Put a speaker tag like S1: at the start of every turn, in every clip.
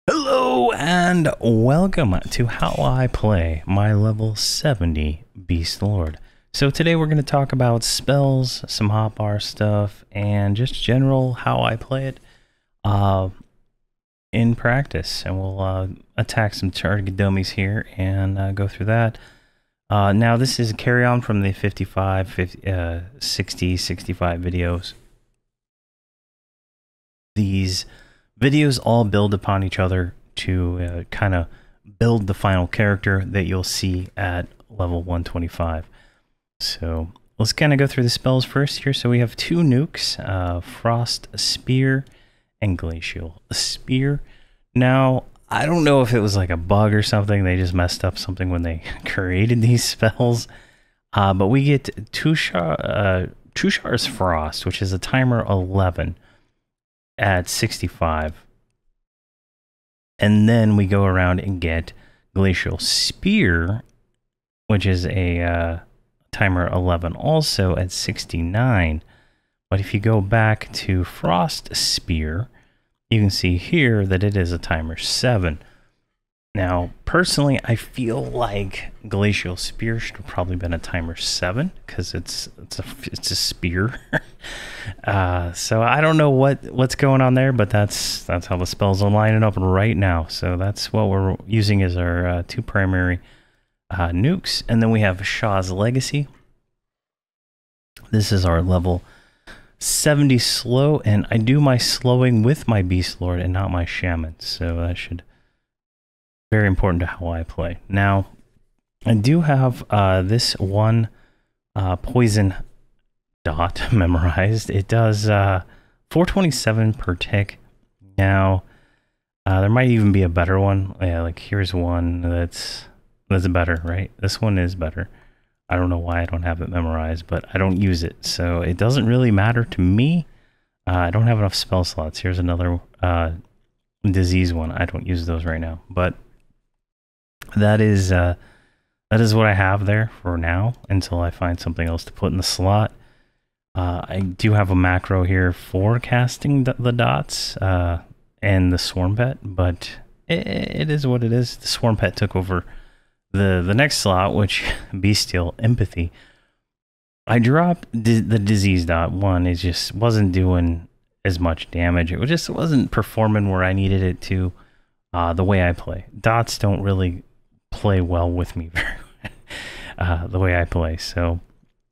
S1: Hello and welcome to how I play my level 70 Beastlord. So today we're going to talk about spells, some hotbar stuff, and just general how I play it in practice. And we'll attack some target dummies here and go through that. Now this is a carry on from the 60, 65 videos. These videos all build upon each other to kind of build the final character that you'll see at level 125. So let's kind of go through the spells first here. So we have two nukes, Frost Spear and Glacial Spear. Now, I don't know if it was like a bug or something. They just messed up something when they created these spells. But we get Tushar's Frost, which is a timer 11 at 65. And then we go around and get Glacial Spear, which is a timer 11 also at 69. But if you go back to Frost Spear, you can see here that it is a timer 7. Now, personally, I feel like Glacial Spear should have probably been a timer 7 because it's a spear. So I don't know what's going on there, but that's how the spells are lining up right now. So that's what we're using as our two primary nukes, and then we have Shaw's Legacy. This is our level 70 slow, and I do my slowing with my Beastlord and not my Shaman. So that should very important to how I play. Now, I do have this one poison dot memorized. It does 427 per tick. Now, there might even be a better one. Yeah, like here's one that's better, right? This one is better. I don't know why I don't have it memorized, but I don't use it, so it doesn't really matter to me. I don't have enough spell slots. Here's another disease one. I don't use those right now, but that is what I have there for now until I find something else to put in the slot. I do have a macro here for casting the dots and the Swarm Pet, but it is what it is. The Swarm Pet took over the next slot, which Bestial Empathy. I dropped the disease dot one. It just wasn't doing as much damage. It just wasn't performing where I needed it to. The way I play, dots don't really play well with me the way I play, so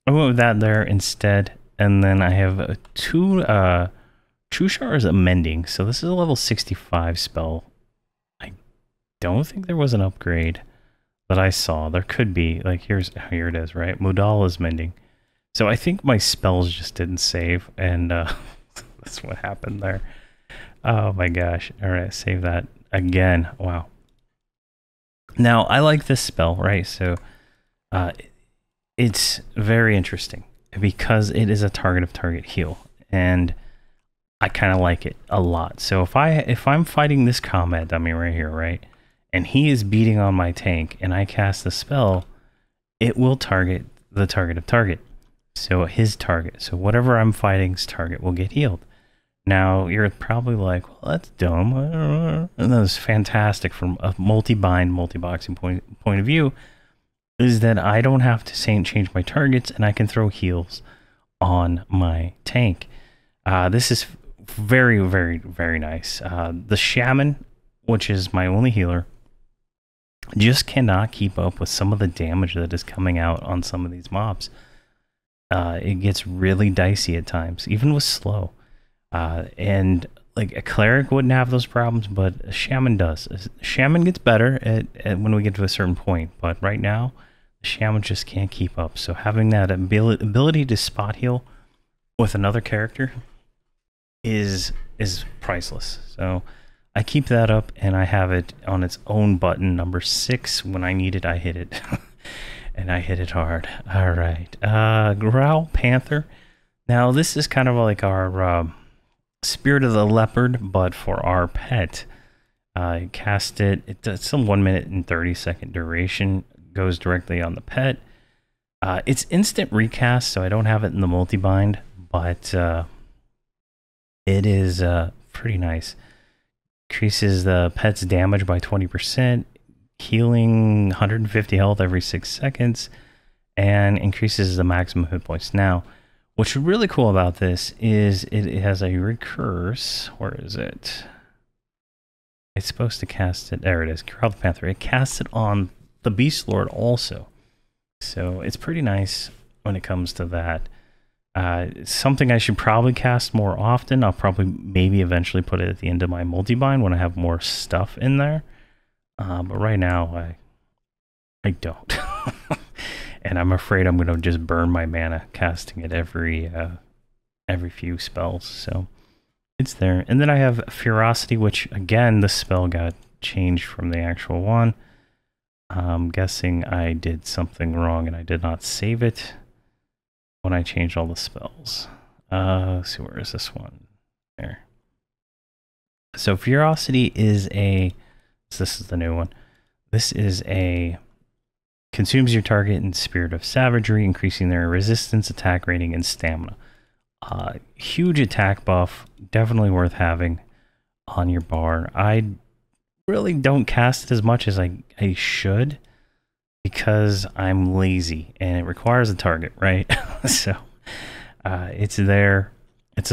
S1: I went with that there instead. And then I have Tushar's Amending. So this is a level 65 spell. I don't think there was an upgrade that I saw. There could be. Like here it is, right? Mudala's Mending. So I think my spells just didn't save, and that's what happened there. Oh my gosh. All right, save that again. Wow. Now, I like this spell, right? So it's very interesting because it is a target of target heal, and I kind of like it a lot. So if I'm fighting this combat dummy right here, right, and he is beating on my tank, and I cast the spell, it will target the target of target. So his target. So whatever I'm fighting's target will get healed. Now, you're probably like, well, that's dumb. And that was fantastic from a multi-bind, multi-boxing point of view, is that I don't have to change my targets, and I can throw heals on my tank. This is very, very, very nice. The Shaman, which is my only healer, just cannot keep up with some of the damage that is coming out on some of these mobs. It gets really dicey at times, even with slow. And like a cleric wouldn't have those problems, but a shaman does. A shaman gets better at when we get to a certain point, but right now the shaman just can't keep up. So having that ability to spot heal with another character is priceless. So I keep that up, and I have it on its own button, number 6. When I need it, I hit it, and I hit it hard. All right, Growl Panther. Now this is kind of like our Spirit of the Leopard, but for our pet. Cast it. It's some 1 minute and 30-second duration. Goes directly on the pet. It's instant recast, so I don't have it in the multi-bind, but it is pretty nice. increases the pet's damage by 20%, healing 150 health every 6 seconds, and increases the maximum hit points. Now, what's really cool about this is it has a recurse. Where is it? It's supposed to cast it. There it is. Corral the Panther. It casts it on the Beastlord also. So it's pretty nice when it comes to that. It's something I should probably cast more often. I'll probably maybe eventually put it at the end of my multi-bind when I have more stuff in there. But right now, I don't. And I'm afraid I'm going to just burn my mana casting it every few spells. So it's there. And then I have Ferocity, which again, the spell got changed from the actual one. I'm guessing I did something wrong and I did not save it when I changed all the spells. Let's see, where is this one? There. So Ferocity is this is the new one. This is consumes your target in Spirit of Savagery, increasing their resistance, attack rating, and stamina. Huge attack buff, definitely worth having on your bar. I really don't cast it as much as I should because I'm lazy and it requires a target, right? So it's there. It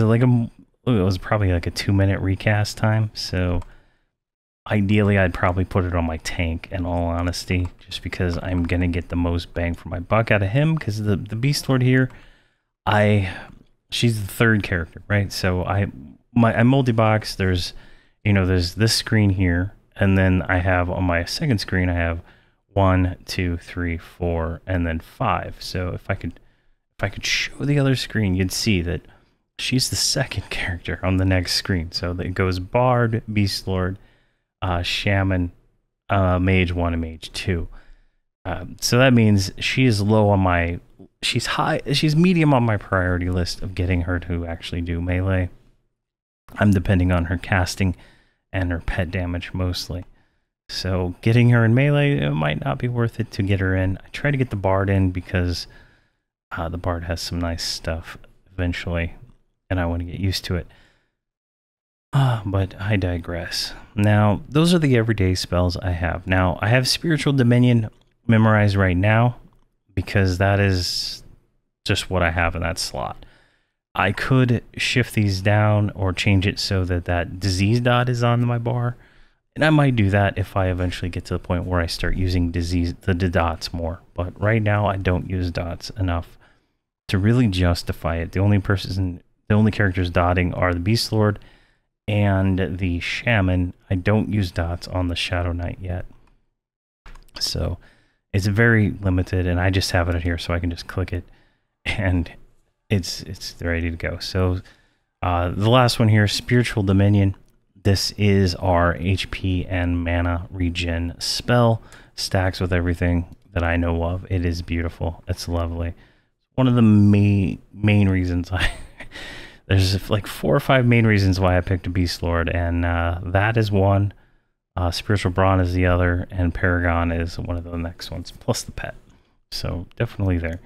S1: was probably like a 2-minute recast time. So ideally, I'd probably put it on my tank, in all honesty, just because I'm going to get the most bang for my buck out of him, because the Beastlord here, she's the third character, right? So I multi-box, there's this screen here, and then I have on my second screen, I have 1, 2, 3, 4, and then 5. So if I could show the other screen, you'd see that she's the second character on the next screen. So it goes Bard, Beastlord, Shaman, Mage 1, and Mage 2. So that means she is low on she's medium on my priority list of getting her to actually do melee. I'm depending on her casting and her pet damage mostly. So getting her in melee, it might not be worth it to get her in. I try to get the Bard in because the Bard has some nice stuff eventually, and I want to get used to it. But I digress. Now, those are the everyday spells I have. Now, I have Spiritual Dominion memorized right now because that is just what I have in that slot. I could shift these down or change it so that disease dot is on my bar. And I might do that if I eventually get to the point where I start using the dots more. But right now, I don't use dots enough to really justify it. The only characters dotting are the Beastlord and the Shaman. I don't use dots on the Shadow Knight yet. So it's very limited, and I just have it here so I can just click it and it's ready to go. So the last one here, Spiritual Dominion. This is our HP and mana regen spell. Stacks with everything that I know of. It is beautiful. It's lovely. One of the main reasons there's like 4 or 5 main reasons why I picked a Beastlord, and that is one. Spiritual Brawn is the other, and Paragon is one of the next ones, plus the pet. So definitely there.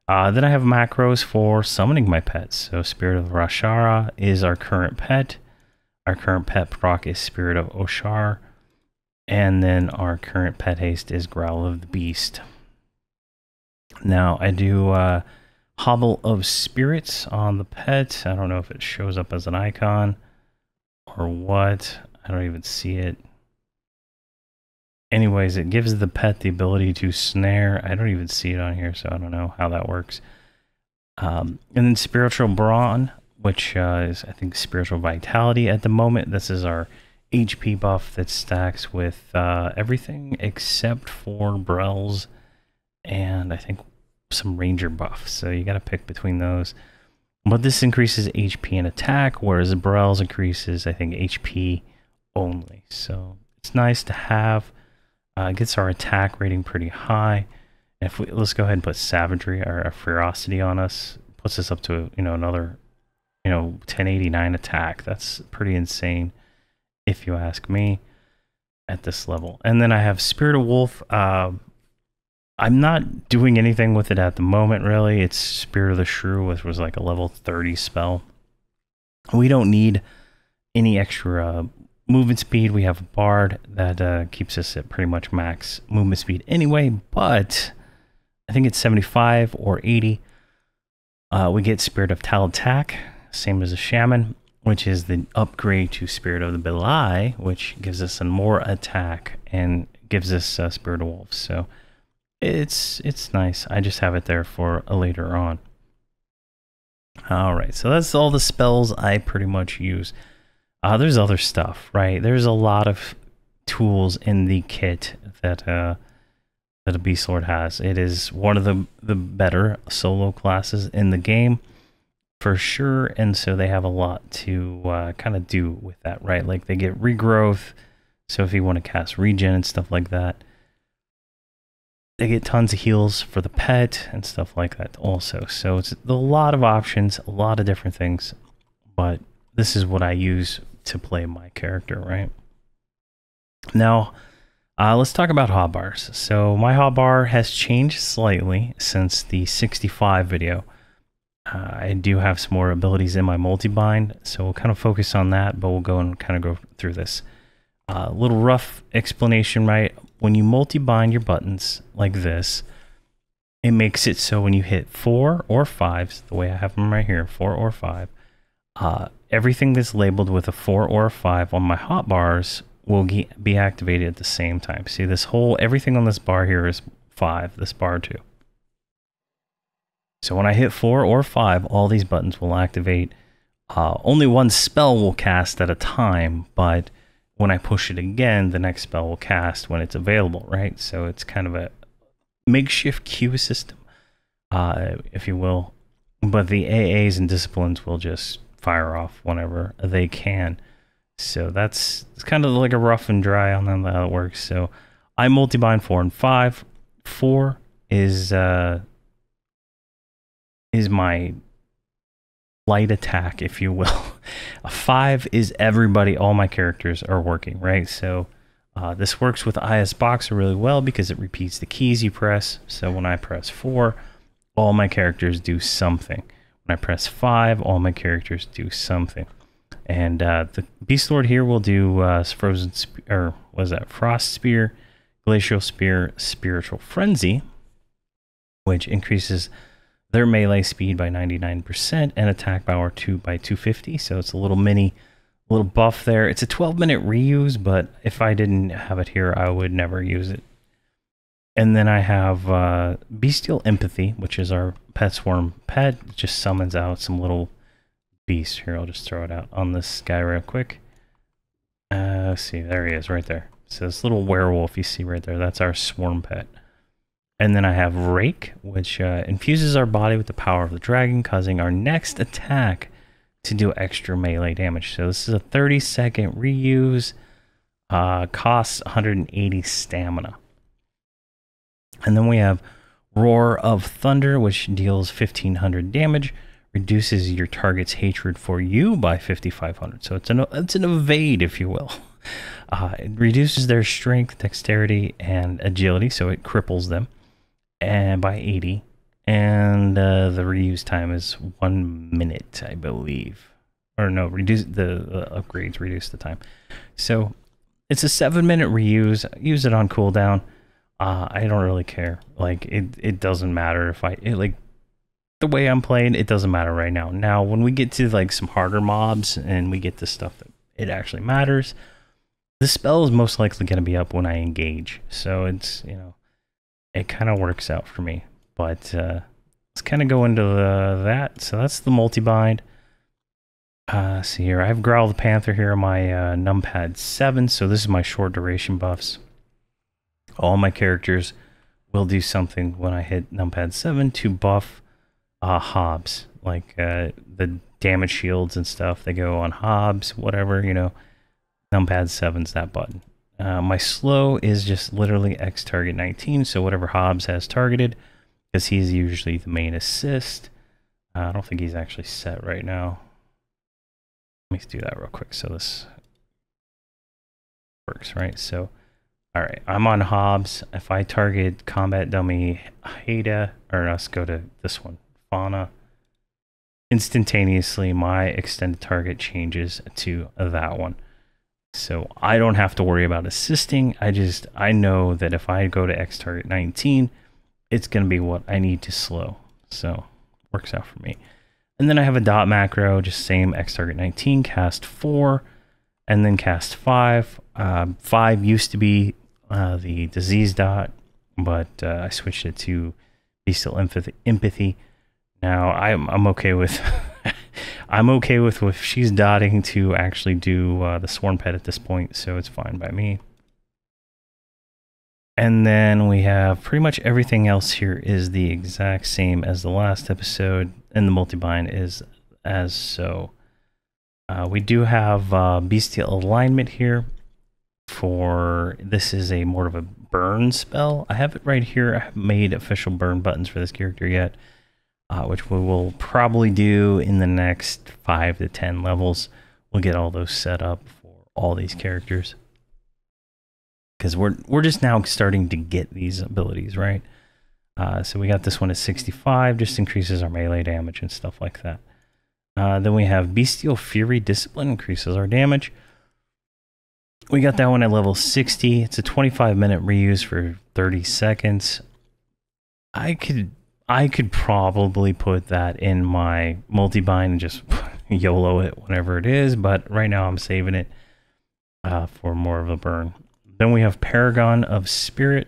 S1: Then I have macros for summoning my pets. So Spirit of Rashara is our current pet. Our current pet proc is Spirit of Oshar. And then our current pet haste is Growl of the Beast. Now I do Hobble of Spirits on the pet. I don't know if it shows up as an icon or what. I don't even see it. Anyways, it gives the pet the ability to snare. I don't even see it on here, so I don't know how that works. And then Spiritual Brawn, which is, I think, Spiritual Vitality at the moment. This is our HP buff that stacks with everything except for Brells and I think some Ranger buffs. So you got to pick between those. But this increases HP and attack, whereas Brells increases, I think, HP only. So it's nice to have. Gets our attack rating pretty high. If let's go ahead and put Savagery or Ferocity on us, puts us up to another 1089 attack. That's pretty insane, if you ask me, at this level. And then I have Spirit of Wolf. I'm not doing anything with it at the moment, really. It's Spirit of the Shrew, which was like a level 30 spell. We don't need any extra movement speed, we have a Bard that keeps us at pretty much max movement speed anyway, but I think it's 75 or 80. We get Spirit of Tal Attack, same as a Shaman, which is the upgrade to Spirit of the Belai, which gives us a more attack and gives us Spirit of Wolves. So it's nice. I just have it there for later on. All right, so that's all the spells I pretty much use. There's other stuff, right? There's a lot of tools in the kit that a Beastlord has. It is one of the better solo classes in the game, for sure. And so they have a lot to kind of do with that, right? Like they get regrowth. So if you want to cast regen and stuff like that, they get tons of heals for the pet and stuff like that also. So it's a lot of options, a lot of different things, but this is what I use to play my character, right? Now, let's talk about hotbars. So my hotbar has changed slightly since the 65 video. I do have some more abilities in my multi-bind, so we'll kind of focus on that, but we'll go and kind of go through this. Little rough explanation, right? When you multi-bind your buttons like this, it makes it so when you hit 4 or 5s, the way I have them right here, 4 or 5, everything that's labeled with a 4 or a 5 on my hotbars will be activated at the same time. See, this whole, everything on this bar here is 5, this bar 2. So when I hit 4 or 5, all these buttons will activate. Only one spell will cast at a time, but when I push it again, the next spell will cast when it's available, right? So it's kind of a makeshift queue system, if you will. But the AAs and disciplines will just fire off whenever they can. So it's kind of like a rough and dry on how it works. So I multi-bind 4 and 5. 4 is my light attack, if you will. A 5 is everybody, all my characters are working, right? So this works with IS Boxer really well because it repeats the keys you press. So when I press 4, all my characters do something. When I press 5, all my characters do something. And the Beastlord here will do Frost Spear, Glacial Spear, Spiritual Frenzy, which increases their melee speed by 99% and attack power by 250. So it's a little buff there. It's a 12-minute reuse, but if I didn't have it here, I would never use it. And then I have Bestial Empathy, which is our pet swarm pet. It just summons out some little beast. Here, I'll just throw it out on this guy real quick. Let's see, there he is right there. So this little werewolf you see right there, that's our swarm pet. And then I have Rake, which infuses our body with the power of the dragon, causing our next attack to do extra melee damage. So this is a 30-second reuse, costs 180 stamina. And then we have Roar of Thunder, which deals 1500 damage, reduces your target's hatred for you by 5500. So it's an evade, if you will. It reduces their strength, dexterity, and agility, so it cripples them, and by 80. And the reuse time is 1 minute, I believe. Or no, the upgrades reduce the time. So it's a 7-minute reuse. Use it on cooldown. I don't really care. Like it doesn't matter if like the way I'm playing, it doesn't matter right now. Now, when we get to like some harder mobs and we get to stuff that it actually matters, the spell is most likely going to be up when I engage. So it's, it kind of works out for me. But let's kind of go into that. So that's the multi-bind. See here, I have Growl the Panther here on my numpad 7. So this is my short duration buffs. All my characters will do something when I hit numpad 7 to buff Hobbs, like the damage shields and stuff. They go on Hobbs, whatever, numpad 7's that button. My slow is just literally X target 19, so whatever Hobbs has targeted, because he's usually the main assist. I don't think he's actually set right now. Let me do that real quick so this works, right? So all right, I'm on Hobbs. If I target combat dummy Haida, or let's go to this one, Fauna, instantaneously my extended target changes to that one. So I don't have to worry about assisting. I know that if I go to X target 19, it's going to be what I need to slow. So works out for me. And then I have a dot macro, just same X target 19, cast 4, and then cast 5. 5 used to be the disease dot, but I switched it to Beastlord empathy. Now I'm okay with I'm okay with if she's dotting to actually do the sworn pet at this point, so it's fine by me. And then we have pretty much everything else here is the exact same as the last episode, and the multi-bind is as so. We do have bestial alignment here. For this is a more of a burn spell. I have it right here. I haven't made official burn buttons for this character yet, which we will probably do in the next 5 to 10 levels. We'll get all those set up for all these characters, because we're just now starting to get these abilities, right? So we got this one at 65, just increases our melee damage and stuff like that. Then we have Bestial Fury Discipline, increases our damage. We got that one at level 60. It's a 25-minute reuse for 30 seconds. I could probably put that in my multi-bind and just YOLO it whenever it is, but right now I'm saving it for more of a burn. Then we have Paragon of Spirit,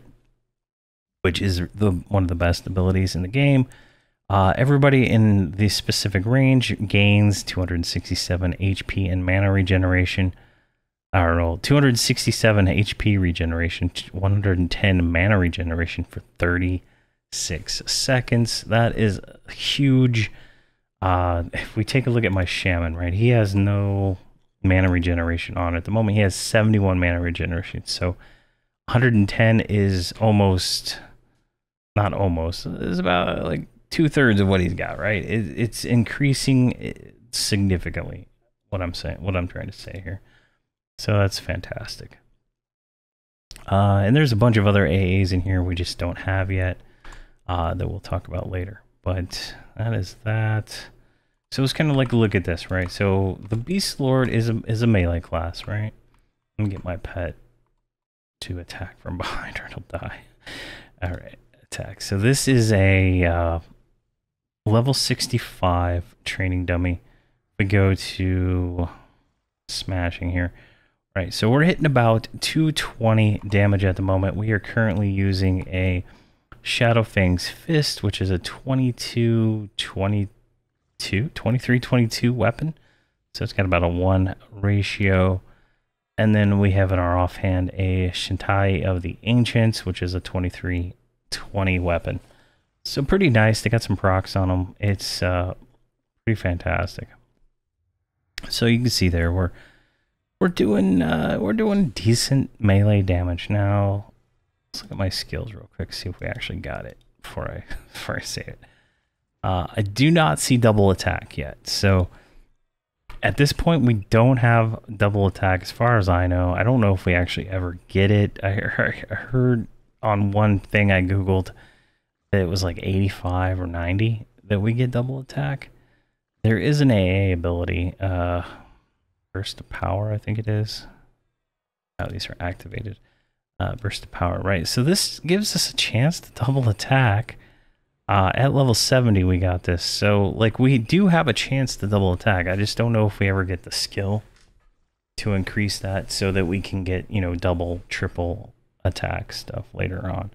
S1: which is one of the best abilities in the game. Everybody in the specific range gains 267 HP and mana regeneration. Or no, 267 HP regeneration, 110 mana regeneration for 36 seconds. That is huge. If we take a look at my shaman, right, he has no mana regeneration on at the moment. He has 71 mana regeneration, so 110 is almost, not almost, is about like 2/3 of what he's got, right? It's increasing significantly, what I'm saying, what I'm trying to say here. So that's fantastic. And there's a bunch of other AAs in here we just don't have yet that we'll talk about later. But that is that. So it's kind of like a look at this, right? So the Beastlord is a melee class, right? Let me get my pet to attack from behind or it'll die. All right, attack. So this is a level 65 training dummy. We go to smashing here. Right, so we're hitting about 220 damage at the moment. We are currently using a Shadow Fang's Fist, which is a 23-22 weapon. So it's got about a 1 ratio. And then we have in our offhand a Shintai of the Ancients, which is a 23-20 weapon. So pretty nice. They got some procs on them. It's pretty fantastic. So you can see there we're doing decent melee damage now. Let's look at my skills real quick, see if we actually got it before I say it. I do not see double attack yet. So at this point, we don't have double attack as far as I know. I don't know if we actually ever get it. I heard on one thing I Googled that it was like 85 or 90 that we get double attack. There is an AA ability. Burst of Power, I think it is. Oh, these are activated. Burst of Power, right. So this gives us a chance to double attack. At level 70, we got this. So, like, we do have a chance to double attack. I just don't know if we ever get the skill to increase that so that we can get, you know, double, triple attack stuff later on.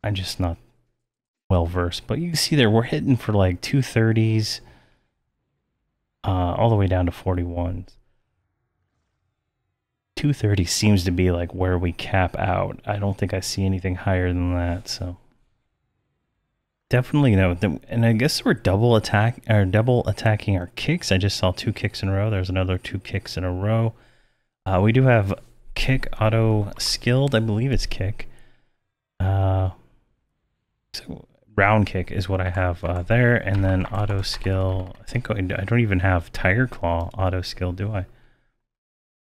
S1: I'm just not well versed. But you can see there, we're hitting for like 230s. All the way down to 41s. 230 seems to be like where we cap out. I don't think I see anything higher than that, so definitely no. And I guess we're double attacking our kicks. I just saw 2 kicks in a row. There's another 2 kicks in a row. We do have kick auto skilled. I believe it's kick. So round kick is what I have there, and then auto skill. I think I don't even have Tiger Claw auto skill, do I?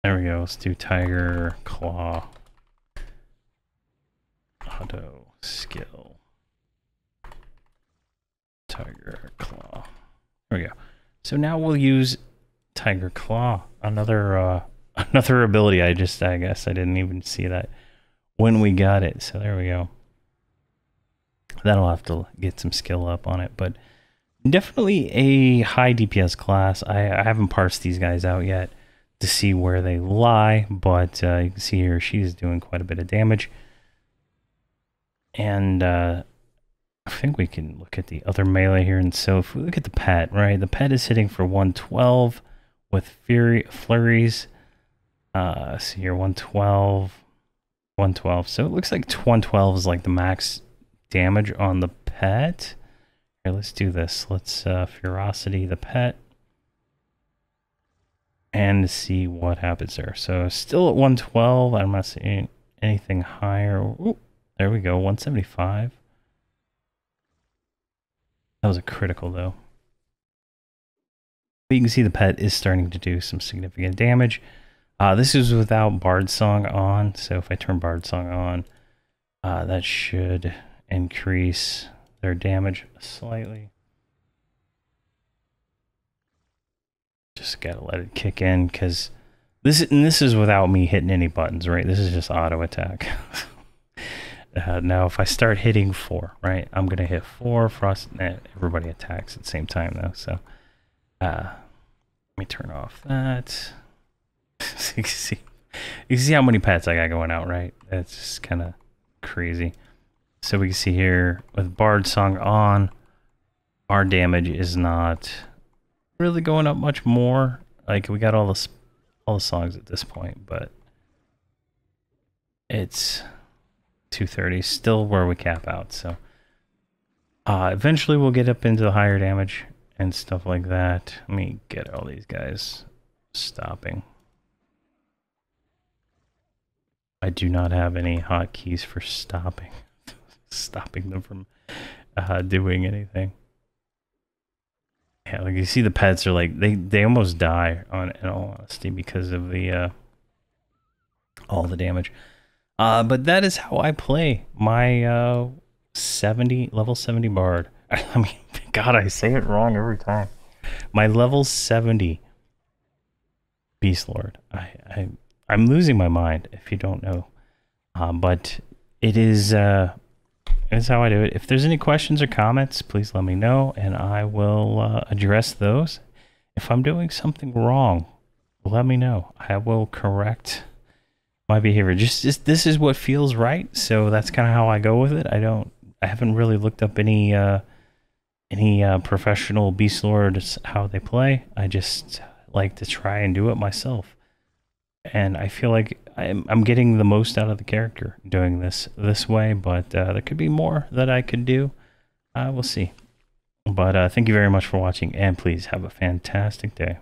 S1: There we go. Let's do Tiger Claw auto skill. Tiger Claw. There we go. So now we'll use Tiger Claw. Another another ability. I guess I didn't even see that when we got it. So there we go. That'll have to get some skill up on it, but definitely a high DPS class. I haven't parsed these guys out yet to see where they lie, but you can see here she's doing quite a bit of damage. And I think we can look at the other melee here. And so if we look at the pet, right, the pet is hitting for 112 with flurries. So here 112. So it looks like 112 is like the max damage on the pet. Here, let's do this. Let's ferocity the pet and see what happens there. So still at 112. I'm not seeing anything higher. Ooh, there we go, 175. That was a critical though. But you can see the pet is starting to do some significant damage. This is without Bard Song on, so if I turn Bard Song on, that should increase their damage slightly. Just gotta let it kick in, because this is without me hitting any buttons, right? This is just auto attack. Now if I start hitting 4, right, I'm gonna hit 4 frost. Everybody attacks at the same time though, so let me turn off that. So you can see how many pets I got going out, right? That's just kind of crazy. So we can see here with Bard Song on, our damage is not really going up much more. Like we got all the songs at this point, but it's 230, still where we cap out. So eventually we'll get up into the higher damage and stuff like that. Let me get all these guys stopping. I do not have any hotkeys for stopping them from doing anything. Yeah, like you see the pets are like they almost die in all honesty because of the all the damage. But that is how I play my level 70 Bard. I mean, God, I say it wrong every time. My level 70 Beastlord. I'm losing my mind if you don't know. But it is that's how I do it. If there's any questions or comments, please let me know and I will address those. If I'm doing something wrong, let me know. I will correct my behavior. Just this is what feels right, so that's kind of how I go with it. I haven't really looked up any professional Beastlords how they play. I just like to try and do it myself. And I feel like I'm getting the most out of the character doing this way, but there could be more that I could do. We'll see. But thank you very much for watching, and please have a fantastic day.